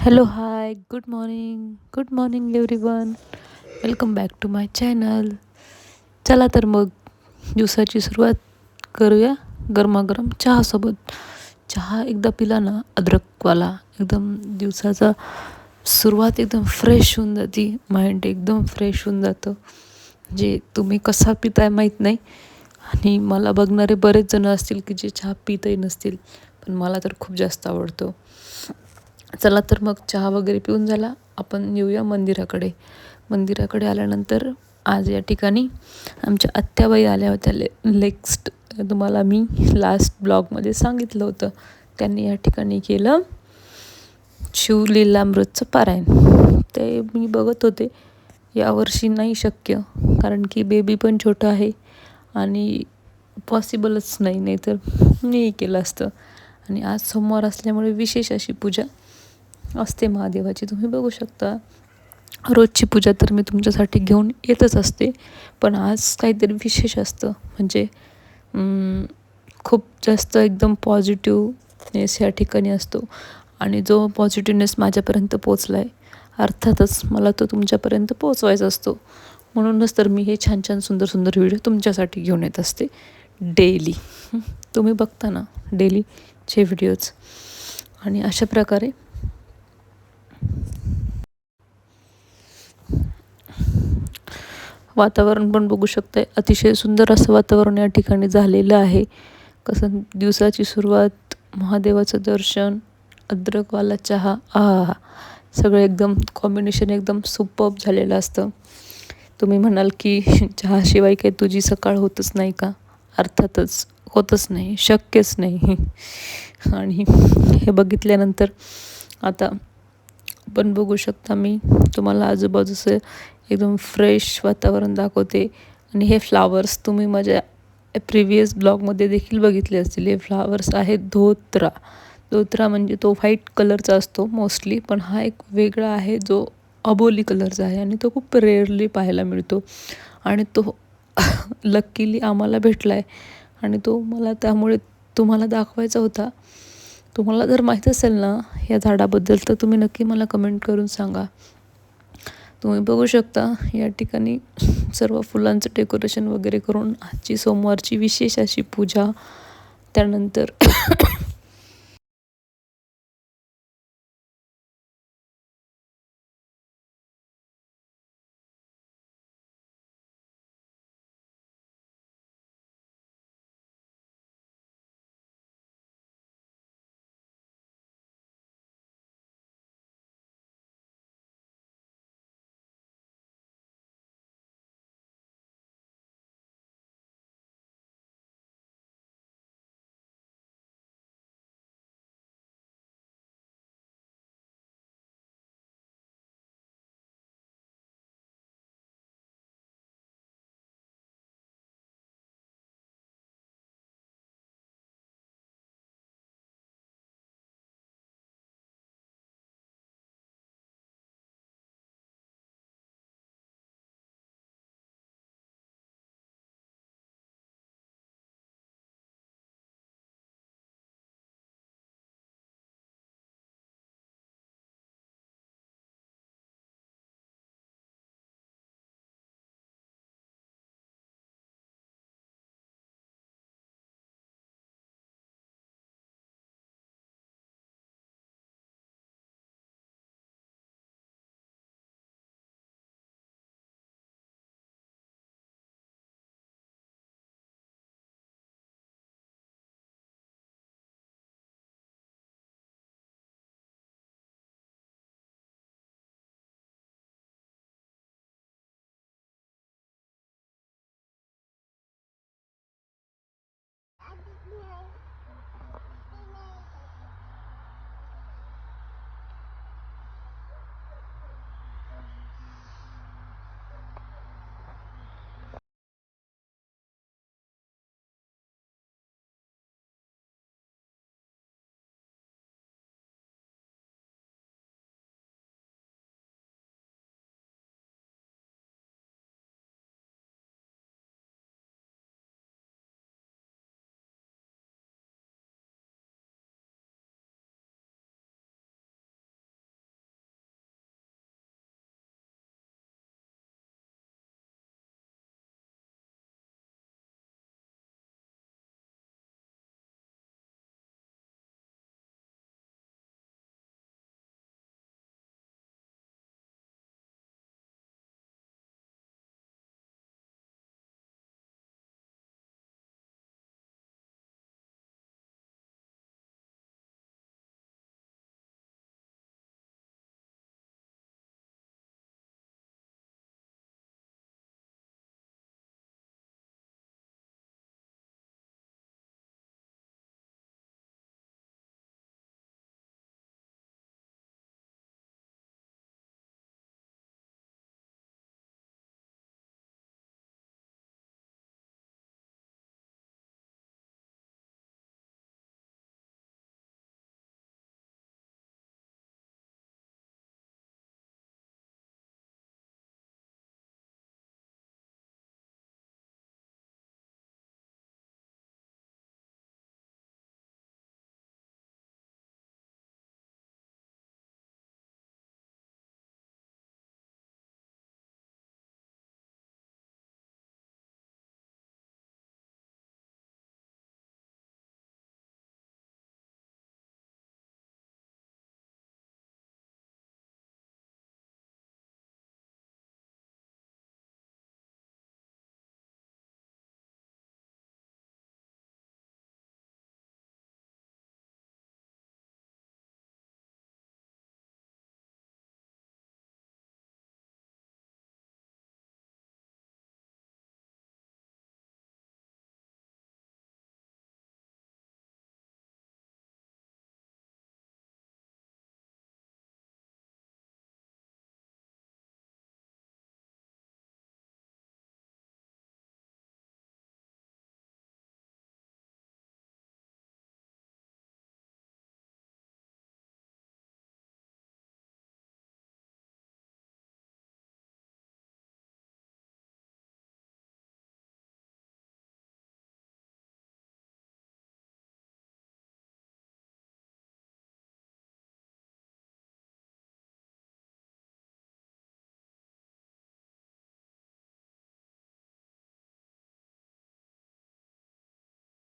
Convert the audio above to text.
Hello hi good morning everyone. Welcome back to my channel. चला तर मग दिवसाची सुरुवात करूया गरमागरम चहासोबत. चहा एकदा पिला ना अद्रकवाला, एकदम दिवसाचा सुरुवात एकदम फ्रेश होऊन जाते. माइंड एकदम फ्रेश होऊन जातं. जे तुम्ही कसा पिताय माहीत नाही, आणि मला बघणारे बरेच जण असतील की जे चहा पितही नसतील, पण मला तर खूप जास्त आवडतो. चला तर मग चहा वगैरे पिऊन झाला, आपण येऊया मंदिराकडे. मंदिराकडे आल्यानंतर आज या ठिकाणी आमच्या आत्याबाई आल्या होत्या. नेक्स्ट तुम्हाला मी लास्ट ब्लॉगमध्ये सांगितलं होतं, त्यांनी या ठिकाणी केलं शिवलीलामृतचं पारायण. ते मी बघत होते. यावर्षी नाही शक्य, कारण की बेबी पण छोटं आहे आणि पॉसिबलच नाही तर मी केलं असतं. आणि आज सोमवार असल्यामुळे विशेष अशी पूजा असते महादेवाची. तुम्ही बघू शकता, रोजची पूजा तर मी तुमच्यासाठी घेऊन येतच असते, पण आज काहीतरी विशेष असतं. म्हणजे खूप जास्त एकदम पॉझिटिव्हनेस या ठिकाणी असतो, आणि जो पॉझिटिव्हनेस माझ्यापर्यंत पोचला आहे, अर्थातच मला तो तुमच्यापर्यंत पोचवायचा असतो. म्हणूनच तर मी हे छान छान सुंदर व्हिडिओ तुमच्यासाठी घेऊन येत असते डेली. तुम्ही बघता ना डेलीचे व्हिडिओज. आणि अशा प्रकारे वातावरण पण बघू शकताय. अतिशय सुंदर असं वातावरण या ठिकाणी झालेलं आहे. कसं दिवसाची सुरुवात, महादेवाचं दर्शन, अद्रकवाला चहा, आहा, सगळं एकदम कॉम्बिनेशन एकदम सुपर्ब झालेलं असतं. तुम्ही म्हणाल की चहाशिवाय काही तुझी सकाळ होतच नाही का? अर्थातच होतच नाही, शक्यच नाही. आणि हे बघितल्यानंतर आता पण बघू शकता, मी तुम्हाला आजूबाजूचं एकदम फ्रेश वातावरण दाखवते. आणि हे फ्लावर्स तुम्ही माझ्या प्रिव्हियस ब्लॉगमध्ये देखील बघितले असतील. हे फ्लावर्स आहेत धोत्रा म्हणजे तो व्हाईट कलरचा असतो मोस्टली, पण हा एक वेगळा आहे जो अबोली कलरचा आहे, आणि तो खूप रेअरली पाहायला मिळतो. आणि तो लकीली आम्हाला भेटला आहे, आणि तो मला त्यामुळे तुम्हाला दाखवायचा होता. तुम्हाला जर माहीत असेल ना या झाडाबद्दल, तर तुम्ही नक्की मला कमेंट करून सांगा. तुम्ही बघू शकता या ठिकाणी सर्व फुलांचं डेकोरेशन वगैरे करून आजची सोमवारची विशेष अशी पूजा, त्यानंतर